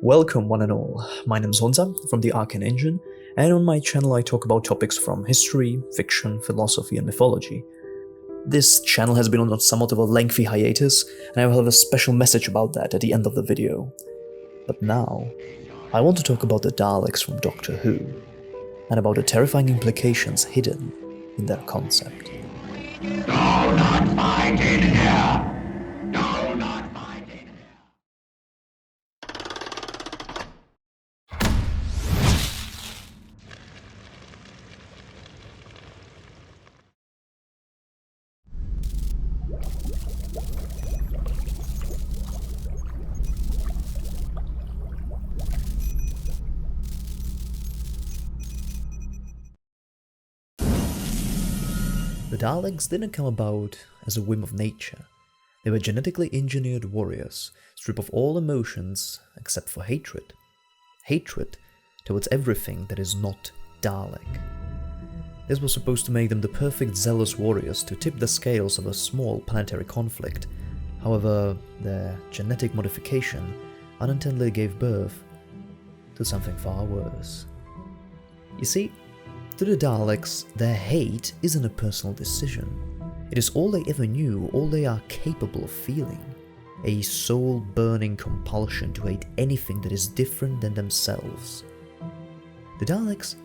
Welcome one and all, my name is Honza from the Arcane engine, and on my channel I talk about topics from history, fiction, philosophy and mythology. This channel has been on somewhat of a lengthy hiatus, and I will have a special message about that at the end of the video. But now, I want to talk about the Daleks from Doctor Who, and about the terrifying implications hidden in their concept. Do not fight in here! Do not fight in here! The Daleks didn't come about as a whim of nature. They were genetically engineered warriors, stripped of all emotions except for hatred. Hatred towards everything that is not Dalek. This was supposed to make them the perfect zealous warriors to tip the scales of a small planetary conflict. However, their genetic modification unintendedly gave birth to something far worse. You see, to the Daleks, their hate isn't a personal decision. It is all they ever knew, all they are capable of feeling. A soul-burning compulsion to hate anything that is different than themselves. The Daleks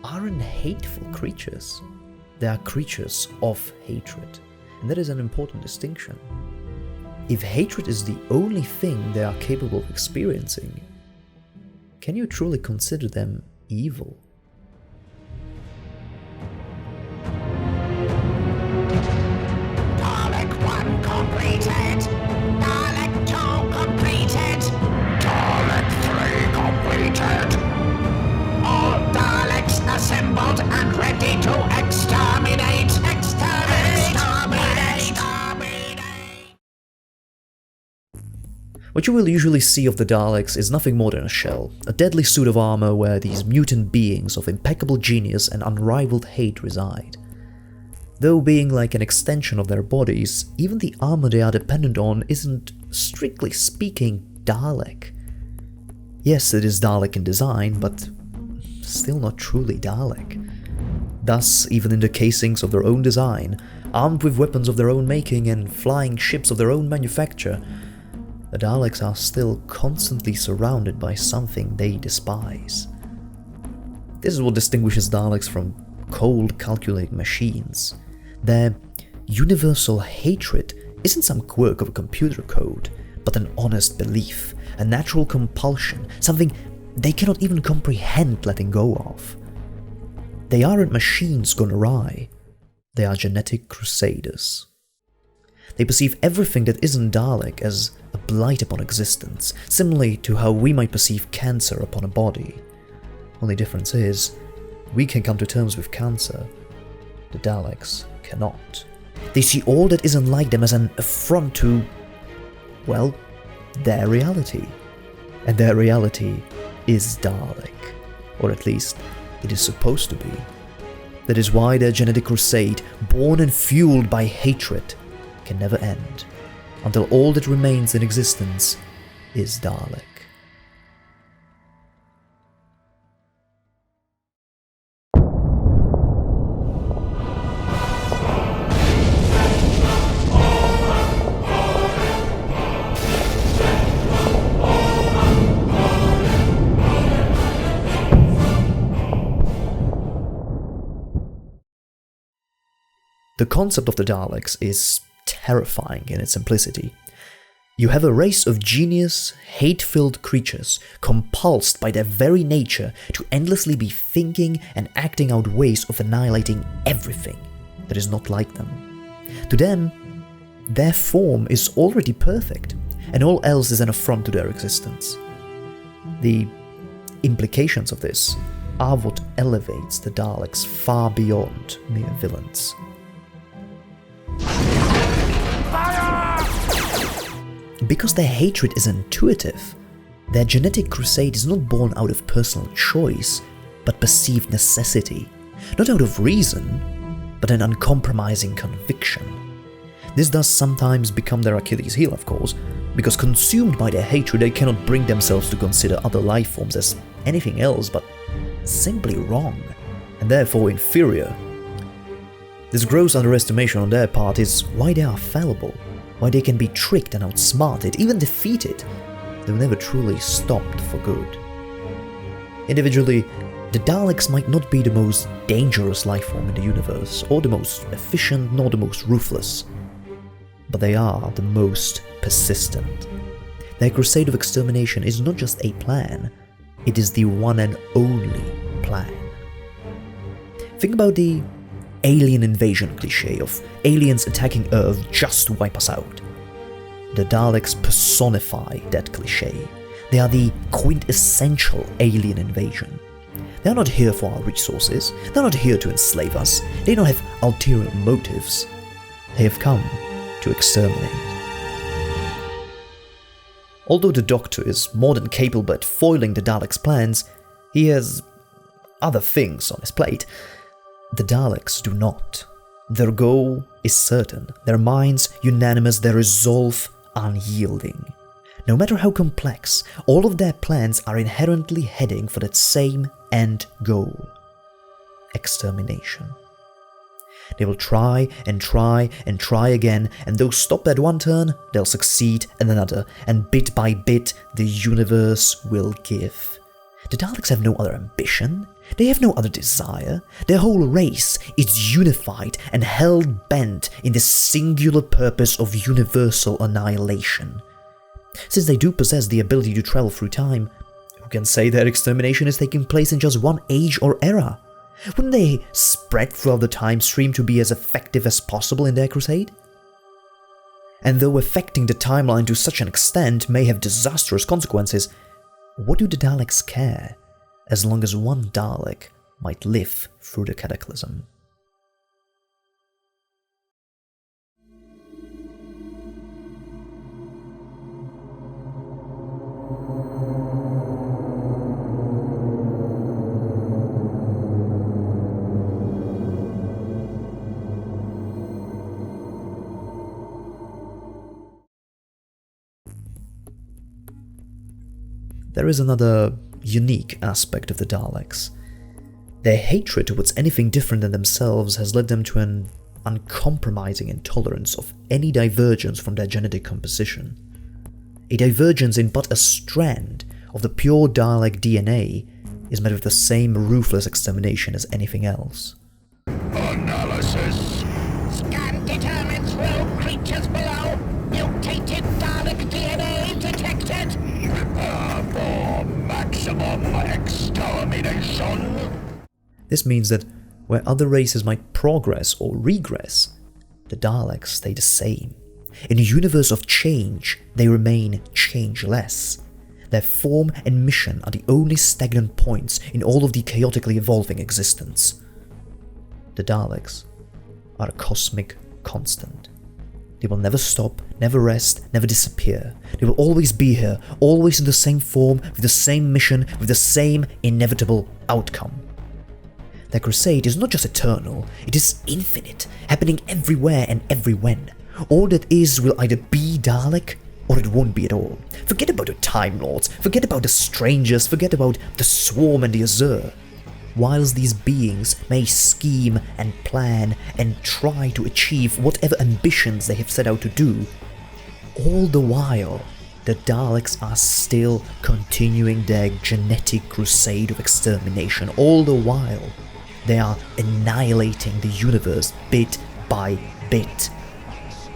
aren't hateful creatures. They are creatures of hatred, and that is an important distinction. If hatred is the only thing they are capable of experiencing, can you truly consider them evil? Completed! Dalek 2 completed! Dalek 3 completed! All Daleks assembled and ready to exterminate! Exterminate! What you will usually see of the Daleks is nothing more than a shell, a deadly suit of armor where these mutant beings of impeccable genius and unrivaled hate reside. Though being like an extension of their bodies, even the armor they are dependent on isn't, strictly speaking, Dalek. Yes, it is Dalek in design, but still not truly Dalek. Thus, even in the casings of their own design, armed with weapons of their own making and flying ships of their own manufacture, the Daleks are still constantly surrounded by something they despise. This is what distinguishes Daleks from cold, calculating machines. Their universal hatred isn't some quirk of a computer code, but an honest belief, a natural compulsion, something they cannot even comprehend letting go of. They aren't machines gone awry, they are genetic crusaders. They perceive everything that isn't Dalek as a blight upon existence, similarly to how we might perceive cancer upon a body. Only difference is, we can come to terms with cancer. The Daleks cannot. They see all that isn't like them as an affront to, well, their reality. And their reality is Dalek. Or at least, it is supposed to be. That is why their genetic crusade, born and fueled by hatred, can never end, until all that remains in existence is Dalek. The concept of the Daleks is terrifying in its simplicity. You have a race of genius, hate-filled creatures compulsed by their very nature to endlessly be thinking and acting out ways of annihilating everything that is not like them. To them, their form is already perfect, and all else is an affront to their existence. The implications of this are what elevates the Daleks far beyond mere villains. Because their hatred is intuitive, their genetic crusade is not born out of personal choice, but perceived necessity, not out of reason, but an uncompromising conviction. This does sometimes become their Achilles heel, of course, because consumed by their hatred they cannot bring themselves to consider other life forms as anything else but simply wrong, and therefore inferior. This gross underestimation on their part is why they are fallible, why they can be tricked and outsmarted, even defeated, though never truly stopped for good. Individually, the Daleks might not be the most dangerous life form in the universe, or the most efficient, nor the most ruthless, but they are the most persistent. Their crusade of extermination is not just a plan, it is the one and only plan. Think about the alien invasion cliché of aliens attacking Earth just to wipe us out. The Daleks personify that cliché. They are the quintessential alien invasion. They are not here for our resources, they are not here to enslave us, they don't have ulterior motives. They have come to exterminate. Although the Doctor is more than capable at foiling the Daleks' plans, he has other things on his plate. The Daleks do not. Their goal is certain, their minds unanimous, their resolve unyielding. No matter how complex, all of their plans are inherently heading for that same end goal: extermination. They will try and try and try again, and though stopped at one turn, they'll succeed at another, and bit by bit the universe will give. The Daleks have no other ambition, they have no other desire, their whole race is unified and hell-bent in the singular purpose of universal annihilation. Since they do possess the ability to travel through time, who can say their extermination is taking place in just one age or era? Wouldn't they spread throughout the time stream to be as effective as possible in their crusade? And though affecting the timeline to such an extent may have disastrous consequences, what do the Daleks care, as long as one Dalek might live through the cataclysm? There is another unique aspect of the Daleks. Their hatred towards anything different than themselves has led them to an uncompromising intolerance of any divergence from their genetic composition. A divergence in but a strand of the pure Dalek DNA is met with the same ruthless extermination as anything else. Analysis. Scan determines rogue creatures below. Mutated Dalek DNA detected. Prepare for maximum extermination. This means that where other races might progress or regress, the Daleks stay the same. In a universe of change, they remain changeless. Their form and mission are the only stagnant points in all of the chaotically evolving existence. The Daleks are a cosmic constant. They will never stop, never rest, never disappear. They will always be here, always in the same form, with the same mission, with the same inevitable outcome. Their crusade is not just eternal, it is infinite, happening everywhere and everywhen. All that is will either be Dalek, or it won't be at all. Forget about the Time Lords, forget about the Strangers, forget about the Swarm and the Azure. Whilst these beings may scheme and plan and try to achieve whatever ambitions they have set out to do, all the while, the Daleks are still continuing their genetic crusade of extermination. All the while, they are annihilating the universe bit by bit.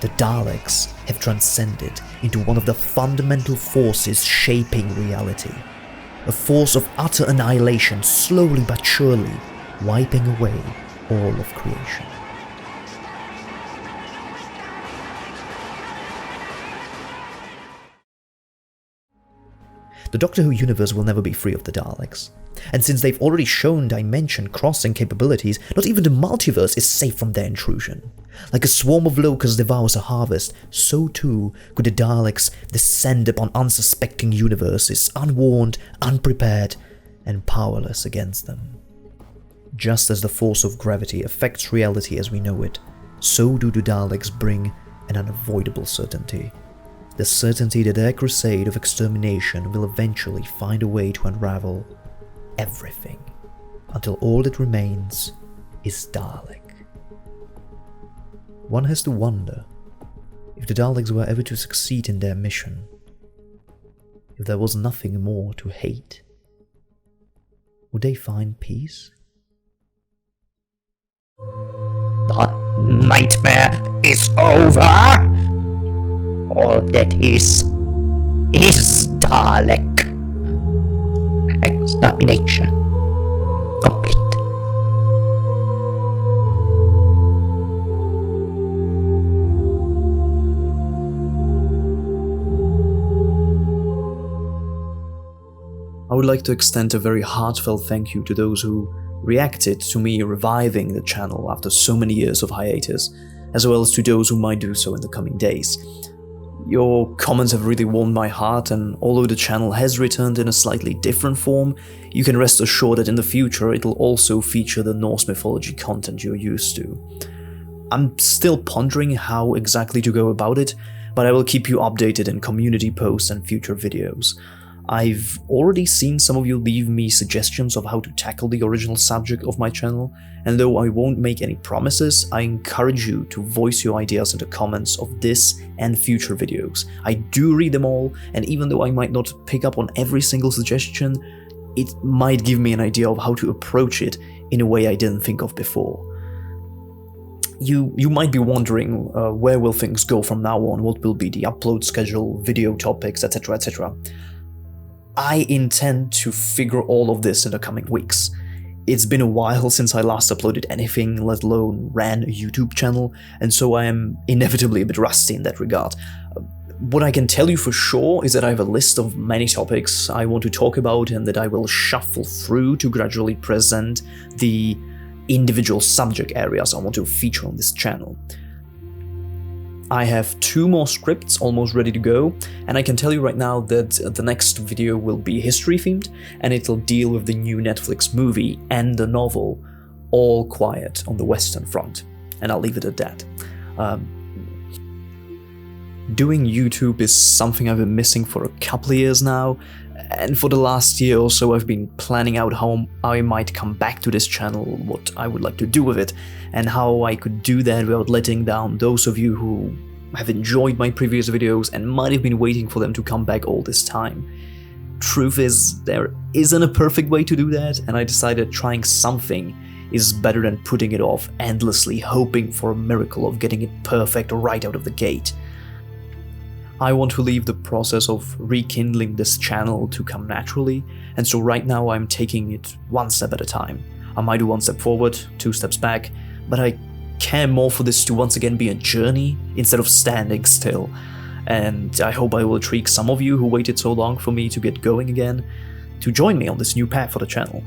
The Daleks have transcended into one of the fundamental forces shaping reality. A force of utter annihilation, slowly but surely wiping away all of creation. The Doctor Who universe will never be free of the Daleks. And since they've already shown dimension-crossing capabilities, not even the multiverse is safe from their intrusion. Like a swarm of locusts devours a harvest, so too could the Daleks descend upon unsuspecting universes, unwarned, unprepared, and powerless against them. Just as the force of gravity affects reality as we know it, so do the Daleks bring an unavoidable certainty. The the certainty that their crusade of extermination will eventually find a way to unravel everything, until all that remains is Dalek. One has to wonder, if the Daleks were ever to succeed in their mission, if there was nothing more to hate, would they find peace? The nightmare is over. All that is Dalek. Extermination complete. I would like to extend a very heartfelt thank you to those who reacted to me reviving the channel after so many years of hiatus, as well as to those who might do so in the coming days. Your comments have really warmed my heart, and although the channel has returned in a slightly different form, you can rest assured that in the future it'll also feature the Norse mythology content you're used to. I'm still pondering how exactly to go about it, but I will keep you updated in community posts and future videos. I've already seen some of you leave me suggestions of how to tackle the original subject of my channel, and though I won't make any promises, I encourage you to voice your ideas in the comments of this and future videos. I do read them all, and even though I might not pick up on every single suggestion, it might give me an idea of how to approach it in a way I didn't think of before. You might be wondering where will things go from now on, what will be the upload schedule, video topics, etc, etc. I intend to figure all of this in the coming weeks. It's been a while since I last uploaded anything, let alone ran a YouTube channel, and so I am inevitably a bit rusty in that regard. What I can tell you for sure is that I have a list of many topics I want to talk about and that I will shuffle through to gradually present the individual subject areas I want to feature on this channel. I have 2 more scripts almost ready to go, and I can tell you right now that the next video will be history themed, and it'll deal with the new Netflix movie and the novel, All Quiet on the Western Front, and I'll leave it at that. Doing YouTube is something I've been missing for a couple of years now, and for the last year or so I've been planning out how I might come back to this channel, what I would like to do with it, and how I could do that without letting down those of you who have enjoyed my previous videos and might have been waiting for them to come back all this time. Truth is, there isn't a perfect way to do that, and I decided trying something is better than putting it off endlessly, hoping for a miracle of getting it perfect right out of the gate. I want to leave the process of rekindling this channel to come naturally, and so right now I'm taking it one step at a time. I might do 1 step forward, 2 steps back, but I care more for this to once again be a journey instead of standing still, and I hope I will intrigue some of you who waited so long for me to get going again to join me on this new path for the channel.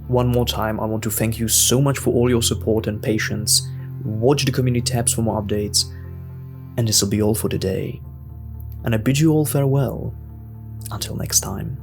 One more time, I want to thank you so much for all your support and patience. Watch the community tabs for more updates, and this will be all for today, and I bid you all farewell until next time.